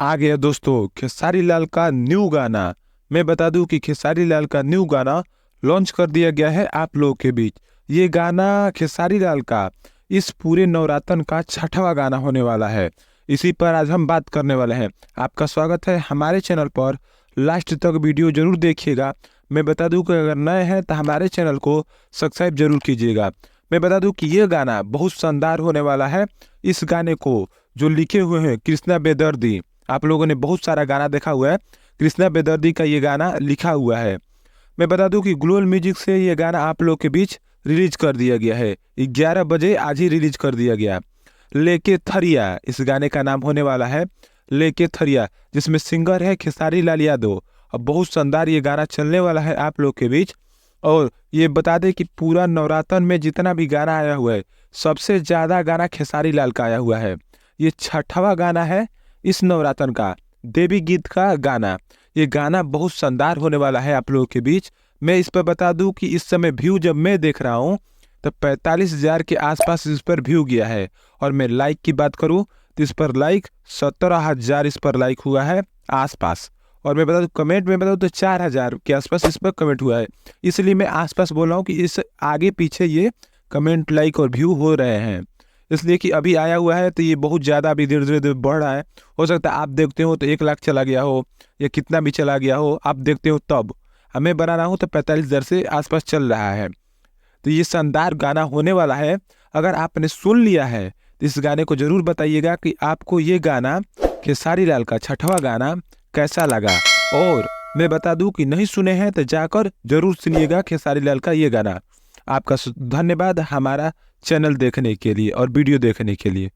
आ गया दोस्तों खेसारी लाल का न्यू गाना। मैं बता दूं कि खेसारी लाल का न्यू गाना लॉन्च कर दिया गया है आप लोगों के बीच। ये गाना खेसारी लाल का इस पूरे नवरातन का छठवां गाना होने वाला है। इसी पर आज हम बात करने वाले हैं। आपका स्वागत है हमारे चैनल पर। लास्ट तक वीडियो जरूर देखिएगा। मैं बता दूं कि अगर नए हैं तो हमारे चैनल को सब्सक्राइब जरूर कीजिएगा। मैं बता दूं कि ये गाना बहुत शानदार होने वाला है। इस गाने को जो लिखे हुए हैं कृष्णा बेदर्दी, आप लोगों ने बहुत सारा गाना देखा हुआ है, कृष्णा बेदर्दी का ये गाना लिखा हुआ है। मैं बता दूं कि ग्लोबल म्यूजिक से ये गाना आप लोग के बीच रिलीज कर दिया गया है। 11 बजे आज ही रिलीज कर दिया गया। लेके थरिया इस गाने का नाम होने वाला है, लेके थरिया, जिसमें सिंगर है खेसारी लाल यादव। और बहुत शानदार ये गाना चलने वाला है आप लोग के बीच। और ये बता दें कि पूरा नवरातन में जितना भी गाना आया हुआ है, सबसे ज़्यादा गाना खेसारी लाल का आया हुआ है। ये छठवां गाना है इस नवरातन का, देवी गीत का गाना। ये गाना बहुत शानदार होने वाला है आप लोगों के बीच। मैं इस पर बता दूं कि इस समय व्यू जब मैं देख रहा हूं तो 45,000 के आसपास इस पर व्यू गया है। और मैं लाइक की बात करूं तो इस पर लाइक 17,000 इस पर लाइक हुआ है आसपास। और मैं बता दूं कमेंट में बताऊं तो 4,000 के आसपास इस पर कमेंट हुआ है। इसलिए मैं आसपास बोल रहा हूँ कि इस आगे पीछे ये कमेंट, लाइक और व्यू हो रहे हैं। इसलिए कि अभी आया हुआ है तो ये बहुत ज़्यादा अभी धीरे धीरे बढ़ रहा है। हो सकता है आप देखते हो तो 1 लाख चला गया हो या कितना भी चला गया हो, आप देखते हो तब। हमें बना रहा हूँ तो 45,000 से आसपास चल रहा है। तो ये शानदार गाना होने वाला है। अगर आपने सुन लिया है तो इस गाने को ज़रूर बताइएगा कि आपको ये गाना खेसारी लाल का छठवां गाना कैसा लगा। और मैं बता दूं कि नहीं सुने हैं तो जाकर जरूर सुनिएगा खेसारी लाल का ये गाना। आपका धन्यवाद हमारा चैनल देखने के लिए और वीडियो देखने के लिए।